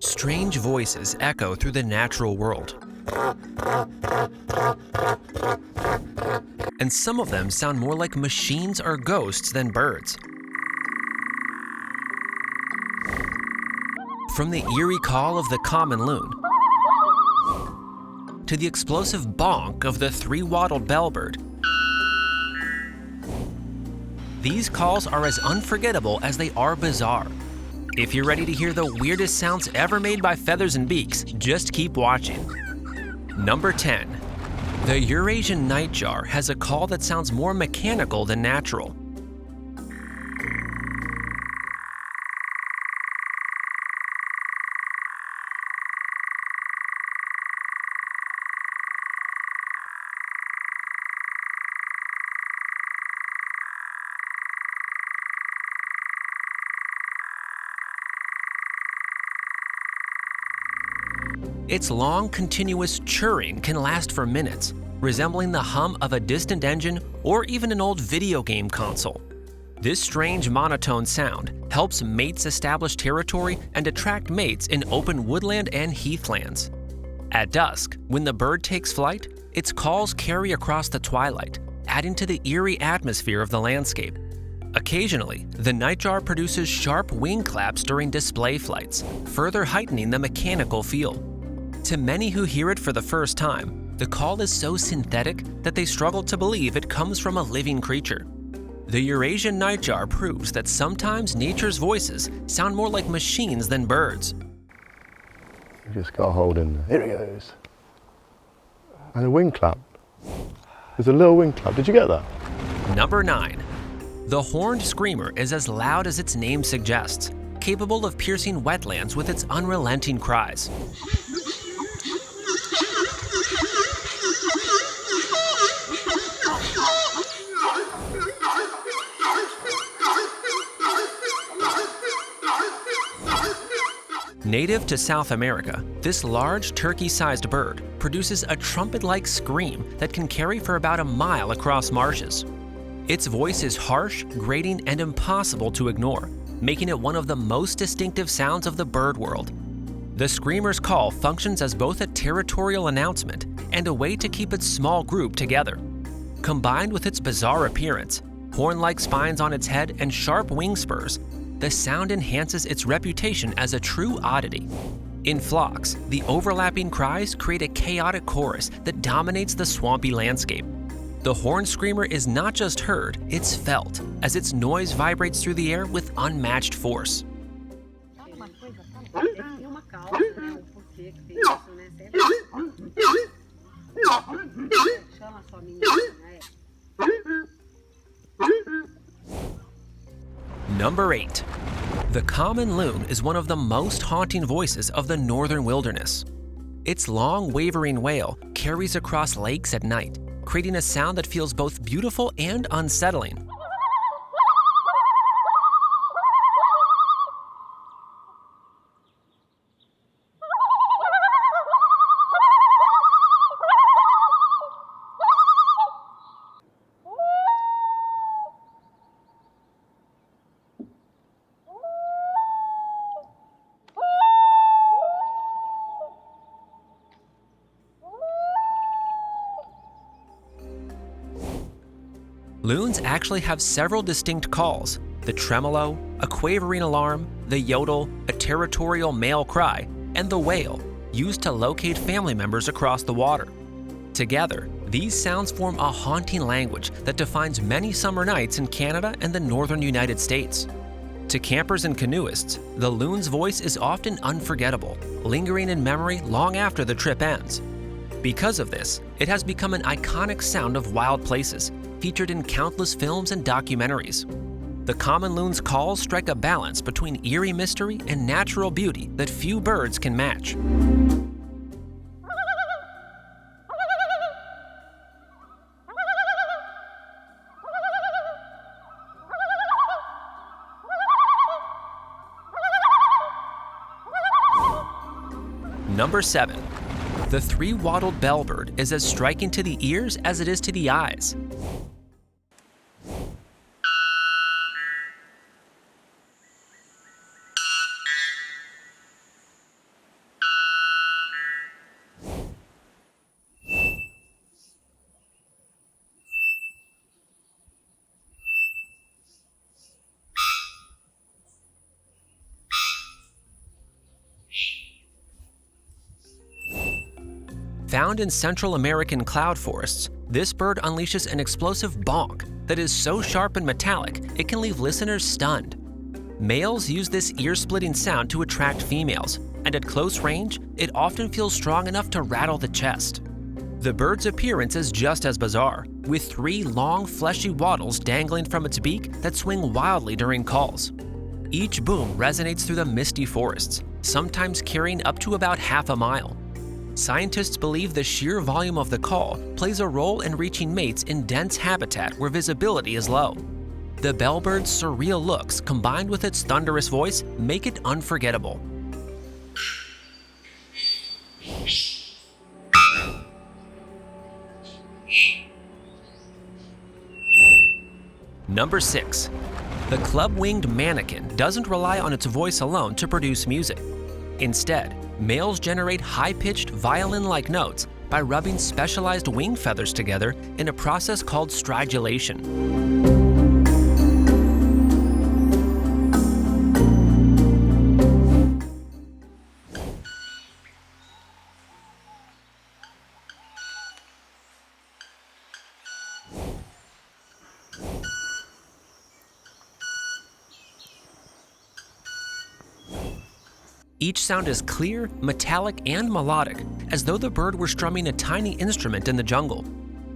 Strange voices echo through the natural world. And some of them sound more like machines or ghosts than birds. From the eerie call of the common loon to the explosive bonk of the three-wattled bellbird, these calls are as unforgettable as they are bizarre. If you're ready to hear the weirdest sounds ever made by feathers and beaks, just keep watching. Number 10. The Eurasian nightjar has a call that sounds more mechanical than natural. Its long, continuous churring can last for minutes, resembling the hum of a distant engine or even an old video game console. This strange monotone sound helps mates establish territory and attract mates in open woodland and heathlands. At dusk, when the bird takes flight, its calls carry across the twilight, adding to the eerie atmosphere of the landscape. Occasionally, the nightjar produces sharp wing claps during display flights, further heightening the mechanical feel. To many who hear it for the first time, the call is so synthetic that they struggle to believe it comes from a living creature. The Eurasian nightjar proves that sometimes nature's voices sound more like machines than birds. You just got a hold in there. Here he goes. And a wing clap. There's a little wing clap. Did you get that? Number 9. The horned screamer is as loud as its name suggests, capable of piercing wetlands with its unrelenting cries. Native to South America, this large turkey-sized bird produces a trumpet-like scream that can carry for about a mile across marshes. Its voice is harsh, grating, and impossible to ignore, making it one of the most distinctive sounds of the bird world. The screamer's call functions as both a territorial announcement and a way to keep its small group together. Combined with its bizarre appearance, horn-like spines on its head, and sharp wing spurs, the sound enhances its reputation as a true oddity. In flocks, the overlapping cries create a chaotic chorus that dominates the swampy landscape. The horn screamer is not just heard, it's felt, as its noise vibrates through the air with unmatched force. Number 8. The common loon is one of the most haunting voices of the northern wilderness. Its long, wavering wail carries across lakes at night, creating a sound that feels both beautiful and unsettling. Loons actually have several distinct calls: the tremolo, a quavering alarm, the yodel, a territorial male cry, and the wail, used to locate family members across the water. Together, these sounds form a haunting language that defines many summer nights in Canada and the northern United States. To campers and canoeists, the loon's voice is often unforgettable, lingering in memory long after the trip ends. Because of this, it has become an iconic sound of wild places, featured in countless films and documentaries. The common loon's calls strike a balance between eerie mystery and natural beauty that few birds can match. Number 7. The three-wattled bellbird is as striking to the ears as it is to the eyes. Found in Central American cloud forests, this bird unleashes an explosive bonk that is so sharp and metallic it can leave listeners stunned. Males use this ear-splitting sound to attract females, and at close range, it often feels strong enough to rattle the chest. The bird's appearance is just as bizarre, with 3 long, fleshy wattles dangling from its beak that swing wildly during calls. Each boom resonates through the misty forests, sometimes carrying up to about half a mile. Scientists believe the sheer volume of the call plays a role in reaching mates in dense habitat where visibility is low. The bellbird's surreal looks combined with its thunderous voice make it unforgettable. Number 6. The club-winged manakin doesn't rely on its voice alone to produce music. Instead, males generate high-pitched violin-like notes by rubbing specialized wing feathers together in a process called stridulation. Each sound is clear, metallic, and melodic, as though the bird were strumming a tiny instrument in the jungle.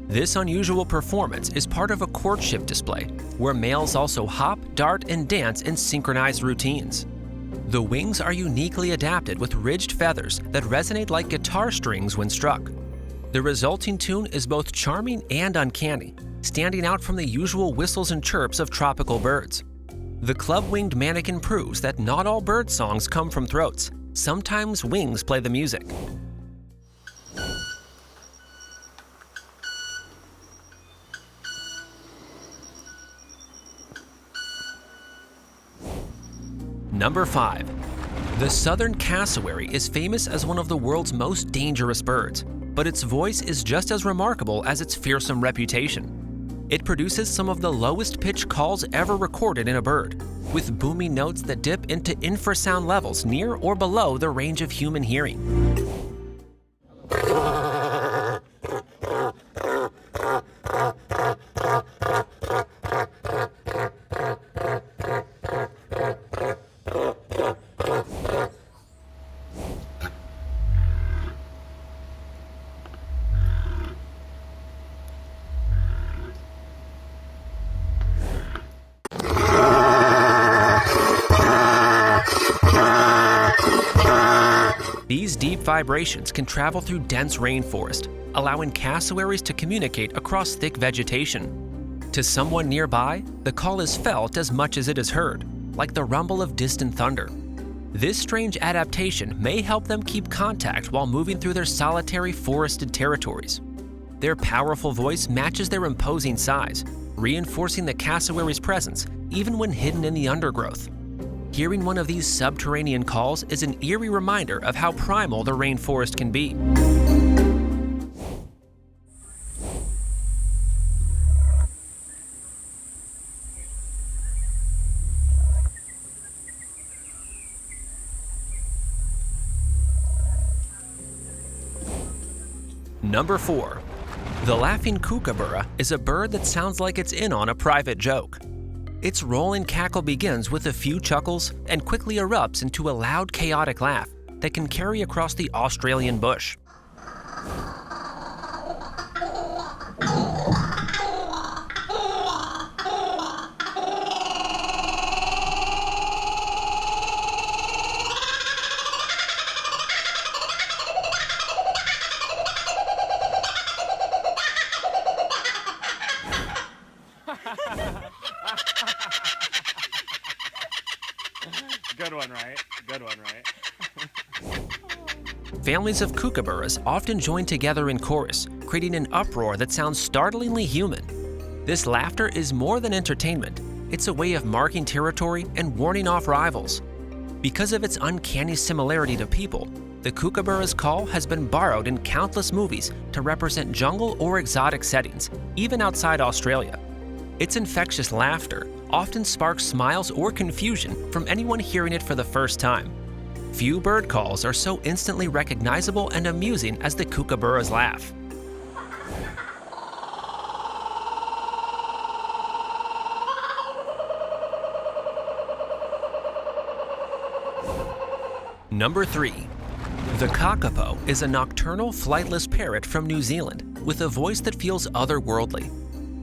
This unusual performance is part of a courtship display, where males also hop, dart, and dance in synchronized routines. The wings are uniquely adapted with ridged feathers that resonate like guitar strings when struck. The resulting tune is both charming and uncanny, standing out from the usual whistles and chirps of tropical birds. The club-winged manakin proves that not all bird songs come from throats. Sometimes wings play the music. Number 5. The southern cassowary is famous as one of the world's most dangerous birds, but its voice is just as remarkable as its fearsome reputation. It produces some of the lowest pitch calls ever recorded in a bird, with booming notes that dip into infrasound levels near or below the range of human hearing. These deep vibrations can travel through dense rainforest, allowing cassowaries to communicate across thick vegetation. To someone nearby, the call is felt as much as it is heard, like the rumble of distant thunder. This strange adaptation may help them keep contact while moving through their solitary forested territories. Their powerful voice matches their imposing size, reinforcing the cassowary's presence even when hidden in the undergrowth. Hearing one of these subterranean calls is an eerie reminder of how primal the rainforest can be. Number 4. The laughing kookaburra is a bird that sounds like it's in on a private joke. Its rolling cackle begins with a few chuckles and quickly erupts into a loud, chaotic laugh that can carry across the Australian bush. Good one, right? Good one, right? Families of kookaburras often join together in chorus, creating an uproar that sounds startlingly human. This laughter is more than entertainment. It's a way of marking territory and warning off rivals. Because of its uncanny similarity to people, the kookaburra's call has been borrowed in countless movies to represent jungle or exotic settings, even outside Australia. Its infectious laughter often sparks smiles or confusion from anyone hearing it for the first time. Few bird calls are so instantly recognizable and amusing as the kookaburra's laugh. Number 3. The kakapo is a nocturnal flightless parrot from New Zealand with a voice that feels otherworldly.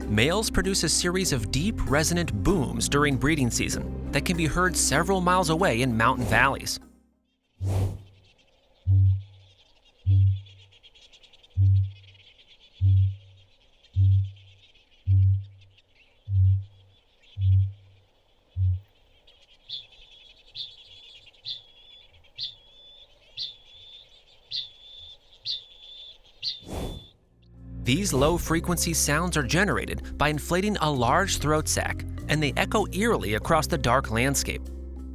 Males produce a series of deep, resonant booms during breeding season that can be heard several miles away in mountain valleys. These low-frequency sounds are generated by inflating a large throat sac, and they echo eerily across the dark landscape.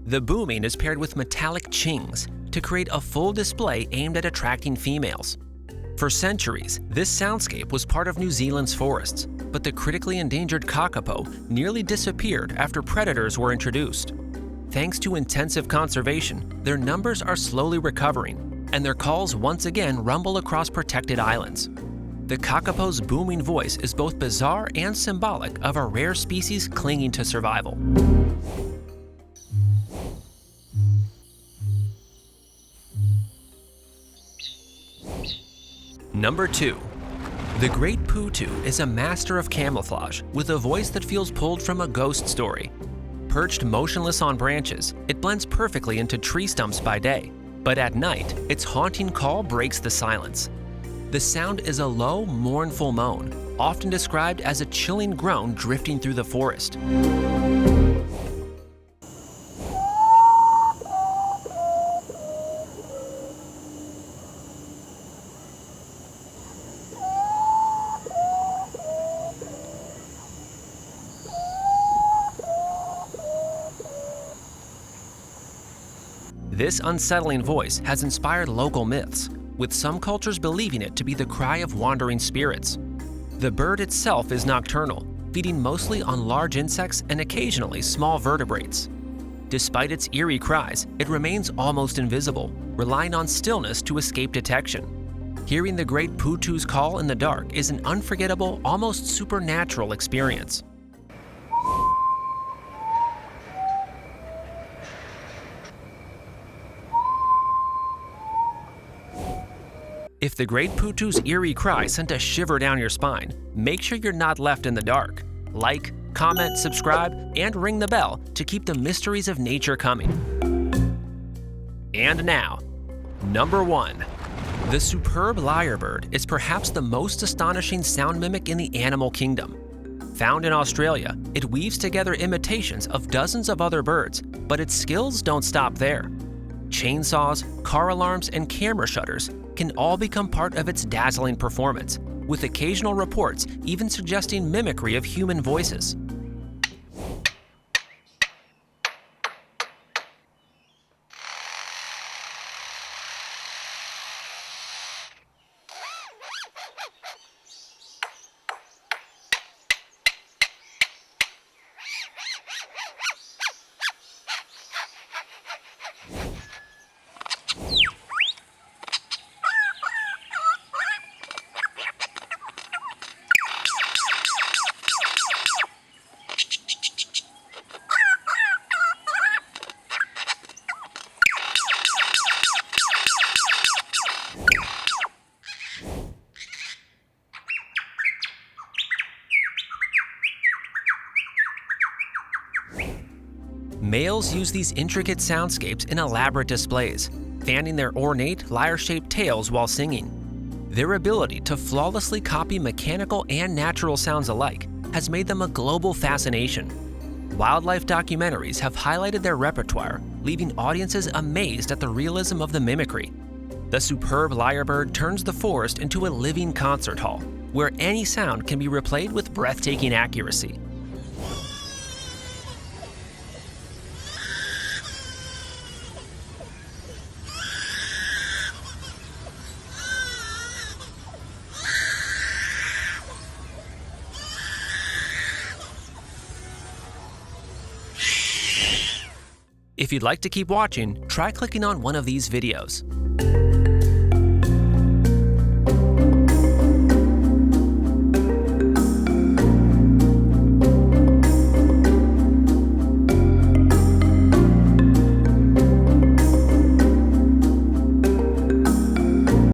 The booming is paired with metallic chings to create a full display aimed at attracting females. For centuries, this soundscape was part of New Zealand's forests, but the critically endangered kakapo nearly disappeared after predators were introduced. Thanks to intensive conservation, their numbers are slowly recovering, and their calls once again rumble across protected islands. The kakapo's booming voice is both bizarre and symbolic of a rare species clinging to survival. Number 2. The great putu is a master of camouflage with a voice that feels pulled from a ghost story. Perched motionless on branches, it blends perfectly into tree stumps by day, but at night, its haunting call breaks the silence. The sound is a low, mournful moan, often described as a chilling groan drifting through the forest. This unsettling voice has inspired local myths, with some cultures believing it to be the cry of wandering spirits. The bird itself is nocturnal, feeding mostly on large insects and occasionally small vertebrates. Despite its eerie cries, it remains almost invisible, relying on stillness to escape detection. Hearing the great putu's call in the dark is an unforgettable, almost supernatural experience. If the great putu's eerie cry sent a shiver down your spine, make sure you're not left in the dark. Like, comment, subscribe, and ring the bell to keep the mysteries of nature coming. And now, number 1. The superb lyrebird is perhaps the most astonishing sound mimic in the animal kingdom. Found in Australia, it weaves together imitations of dozens of other birds, but its skills don't stop there. Chainsaws, car alarms, and camera shutters can all become part of its dazzling performance, with occasional reports even suggesting mimicry of human voices. Males use these intricate soundscapes in elaborate displays, fanning their ornate, lyre-shaped tails while singing. Their ability to flawlessly copy mechanical and natural sounds alike has made them a global fascination. Wildlife documentaries have highlighted their repertoire, leaving audiences amazed at the realism of the mimicry. The superb lyrebird turns the forest into a living concert hall, where any sound can be replayed with breathtaking accuracy. If you'd like to keep watching, try clicking on one of these videos.